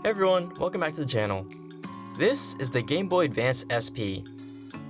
Hey everyone, welcome back to the channel. This is the Game Boy Advance SP.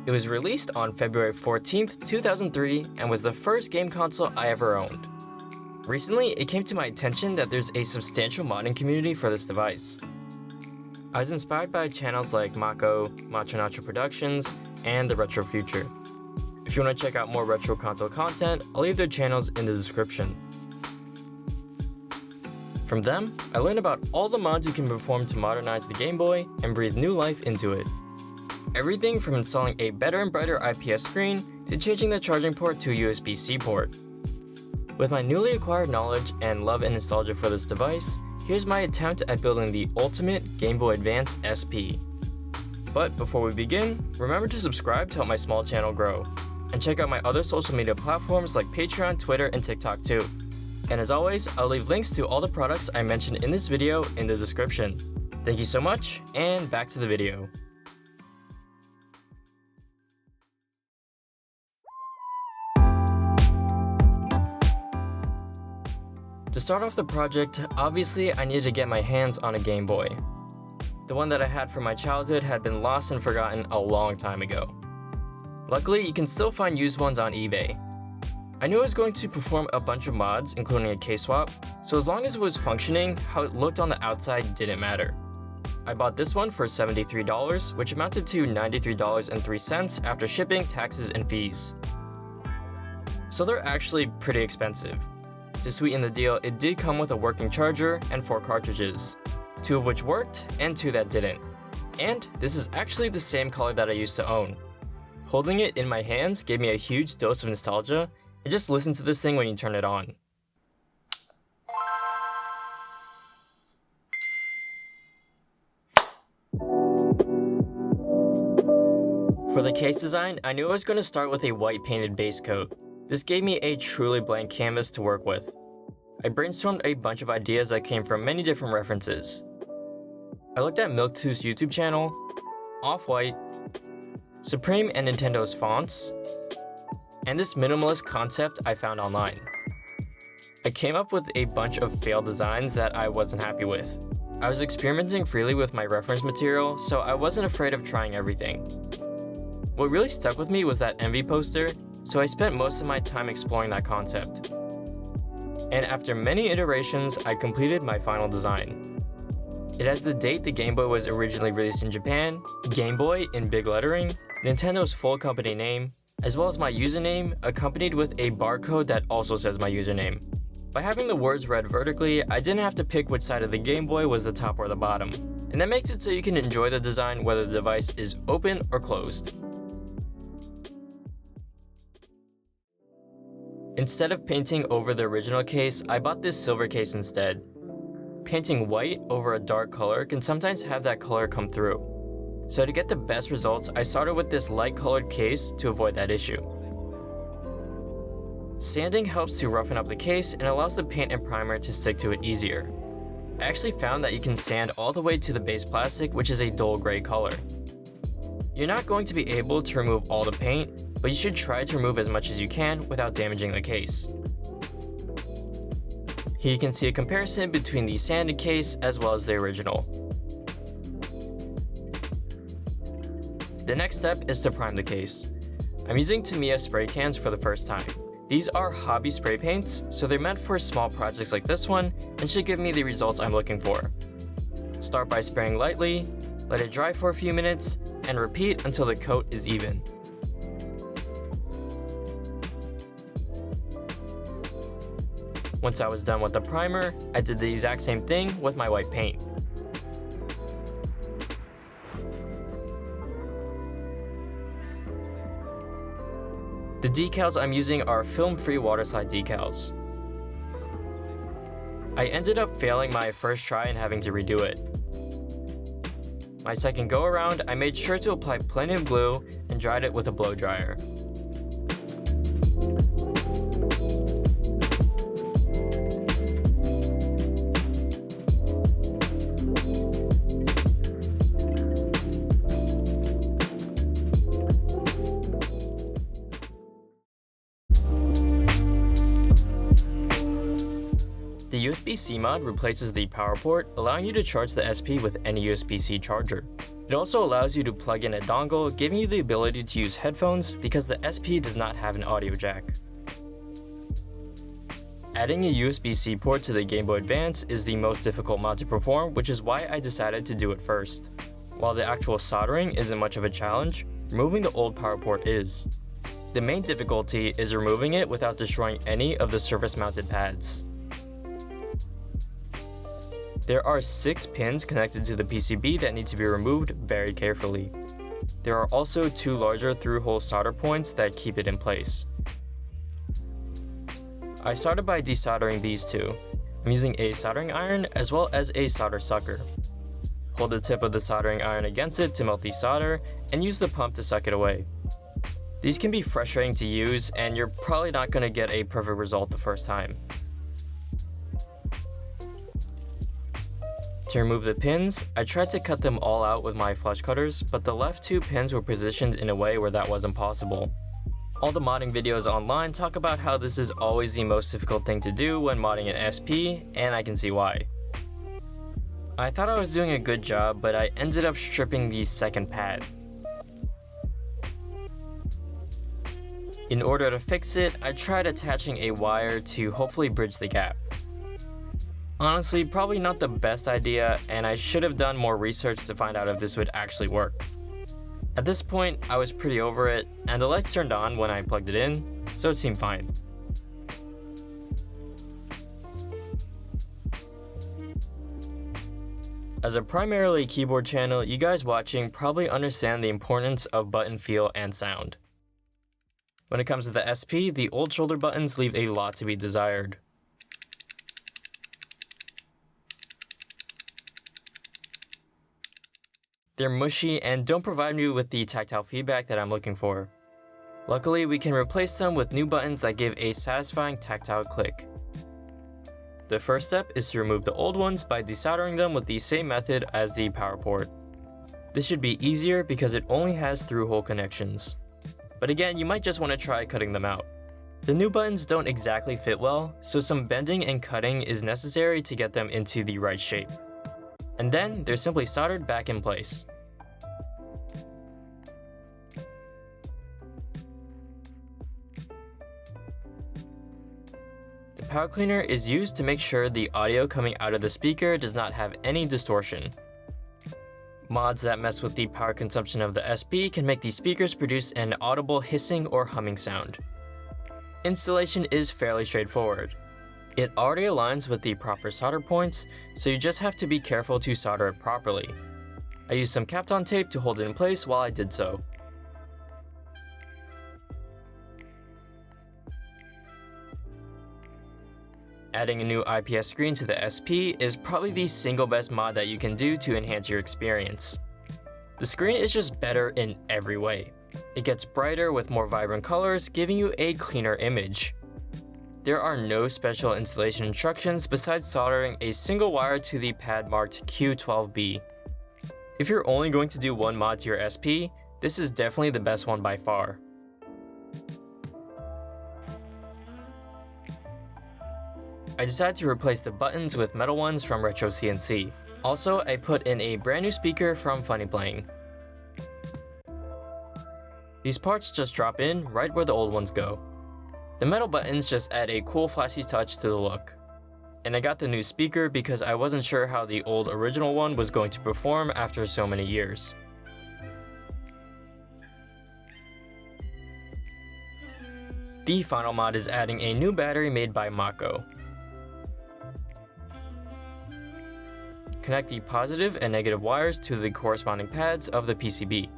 It was released on February 14th, 2003 and was the first game console I ever owned. Recently, it came to my attention that there's a substantial modding community for this device. I was inspired by channels like Mako, Macho Nacho Productions, and The Retro Future. If you want to check out more retro console content, I'll leave their channels in the description. From them, I learned about all the mods you can perform to modernize the Game Boy and breathe new life into it. Everything from installing a better and brighter IPS screen to changing the charging port to a USB-C port. With my newly acquired knowledge and love and nostalgia for this device, here's my attempt at building the ultimate Game Boy Advance SP. But before we begin, remember to subscribe to help my small channel grow. And check out my other social media platforms like Patreon, Twitter, and TikTok too. And as always, I'll leave links to all the products I mentioned in this video in the description. Thank you so much, and back to the video. To start off the project, obviously I needed to get my hands on a Game Boy. The one that I had from my childhood had been lost and forgotten a long time ago. Luckily, you can still find used ones on eBay. I knew I was going to perform a bunch of mods, including a case swap, so as long as it was functioning, how it looked on the outside didn't matter. I bought this one for $73, which amounted to $93.03 after shipping, taxes, and fees. So they're actually pretty expensive. To sweeten the deal, it did come with a working charger and 4 cartridges, 2 of which worked and 2 that didn't. And this is actually the same color that I used to own. Holding it in my hands gave me a huge dose of nostalgia, and just listen to this thing when you turn it on. For the case design, I knew I was going to start with a white painted base coat. This gave me a truly blank canvas to work with. I brainstormed a bunch of ideas that came from many different references. I looked at Milk2's YouTube channel, Off-White, Supreme and Nintendo's fonts, and this minimalist concept I found online. I came up with a bunch of failed designs that I wasn't happy with. I was experimenting freely with my reference material, so I wasn't afraid of trying everything. What really stuck with me was that Envy poster, so I spent most of my time exploring that concept. And after many iterations, I completed my final design. It has the date the Game Boy was originally released in Japan, Game Boy in big lettering, Nintendo's full company name, as well as my username, accompanied with a barcode that also says my username. By having the words read vertically, I didn't have to pick which side of the Game Boy was the top or the bottom, and that makes it so you can enjoy the design whether the device is open or closed. Instead of painting over the original case, I bought this silver case instead. Painting white over a dark color can sometimes have that color come through. So to get the best results, I started with this light-colored case to avoid that issue. Sanding helps to roughen up the case and allows the paint and primer to stick to it easier. I actually found that you can sand all the way to the base plastic, which is a dull gray color. You're not going to be able to remove all the paint, but you should try to remove as much as you can without damaging the case. Here you can see a comparison between the sanded case as well as the original. The next step is to prime the case. I'm using Tamiya spray cans for the first time. These are hobby spray paints, so they're meant for small projects like this one and should give me the results I'm looking for. Start by spraying lightly, let it dry for a few minutes, and repeat until the coat is even. Once I was done with the primer, I did the exact same thing with my white paint. The decals I'm using are film-free water slide decals. I ended up failing my first try and having to redo it. My second go around, I made sure to apply plenty of glue and dried it with a blow dryer. The USB-C mod replaces the power port, allowing you to charge the SP with any USB-C charger. It also allows you to plug in a dongle, giving you the ability to use headphones because the SP does not have an audio jack. Adding a USB-C port to the Game Boy Advance is the most difficult mod to perform, which is why I decided to do it first. While the actual soldering isn't much of a challenge, removing the old power port is. The main difficulty is removing it without destroying any of the surface-mounted pads. There are 6 pins connected to the PCB that need to be removed very carefully. There are also 2 larger through-hole solder points that keep it in place. I started by desoldering these 2. I'm using a soldering iron as well as a solder sucker. Hold the tip of the soldering iron against it to melt the solder, and use the pump to suck it away. These can be frustrating to use, and you're probably not going to get a perfect result the first time. To remove the pins, I tried to cut them all out with my flush cutters, but the left 2 pins were positioned in a way where that wasn't possible. All the modding videos online talk about how this is always the most difficult thing to do when modding an SP, and I can see why. I thought I was doing a good job, but I ended up stripping the second pad. In order to fix it, I tried attaching a wire to hopefully bridge the gap. Honestly, probably not the best idea, and I should have done more research to find out if this would actually work. At this point, I was pretty over it, and the lights turned on when I plugged it in, so it seemed fine. As a primarily keyboard channel, you guys watching probably understand the importance of button feel and sound. When it comes to the SP, the old shoulder buttons leave a lot to be desired. They're mushy and don't provide me with the tactile feedback that I'm looking for. Luckily, we can replace them with new buttons that give a satisfying tactile click. The first step is to remove the old ones by desoldering them with the same method as the power port. This should be easier because it only has through-hole connections. But again, you might just want to try cutting them out. The new buttons don't exactly fit well, so some bending and cutting is necessary to get them into the right shape. And then they're simply soldered back in place. The power cleaner is used to make sure the audio coming out of the speaker does not have any distortion. Mods that mess with the power consumption of the SP can make the speakers produce an audible hissing or humming sound. Installation is fairly straightforward. It already aligns with the proper solder points, so you just have to be careful to solder it properly. I used some Kapton tape to hold it in place while I did so. Adding a new IPS screen to the SP is probably the single best mod that you can do to enhance your experience. The screen is just better in every way. It gets brighter with more vibrant colors, giving you a cleaner image. There are no special installation instructions besides soldering a single wire to the pad marked Q12B. If you're only going to do one mod to your SP, this is definitely the best one by far. I decided to replace the buttons with metal ones from Retro CNC. Also, I put in a brand new speaker from Funny Playing. These parts just drop in right where the old ones go. The metal buttons just add a cool flashy touch to the look. And I got the new speaker because I wasn't sure how the old original one was going to perform after so many years. The final mod is adding a new battery made by Mako. Connect the positive and negative wires to the corresponding pads of the PCB.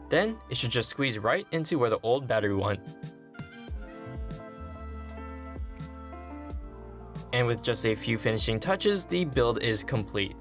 Then, it should just squeeze right into where the old battery went. And with just a few finishing touches, the build is complete.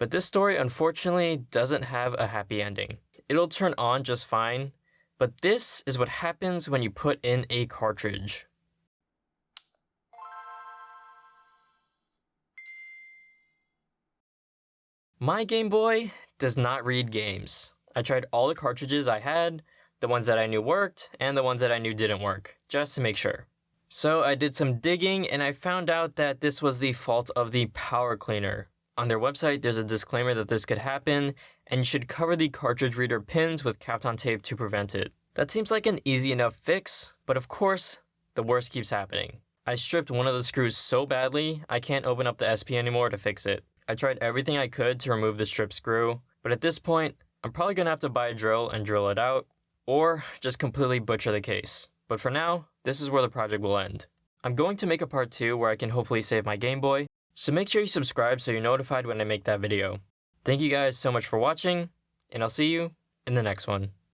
But this story unfortunately doesn't have a happy ending. It'll turn on just fine, but this is what happens when you put in a cartridge. My Game Boy does not read games. I tried all the cartridges I had, the ones that I knew worked, and the ones that I knew didn't work, just to make sure. So I did some digging and I found out that this was the fault of the power cleaner. On their website, there's a disclaimer that this could happen, and you should cover the cartridge reader pins with Kapton tape to prevent it. That seems like an easy enough fix, but of course, the worst keeps happening. I stripped one of the screws so badly, I can't open up the SP anymore to fix it. I tried everything I could to remove the stripped screw, but at this point, I'm probably gonna have to buy a drill and drill it out, or just completely butcher the case. But for now, this is where the project will end. I'm going to make a part 2 where I can hopefully save my Game Boy, so make sure you subscribe so you're notified when I make that video. Thank you guys so much for watching, and I'll see you in the next one.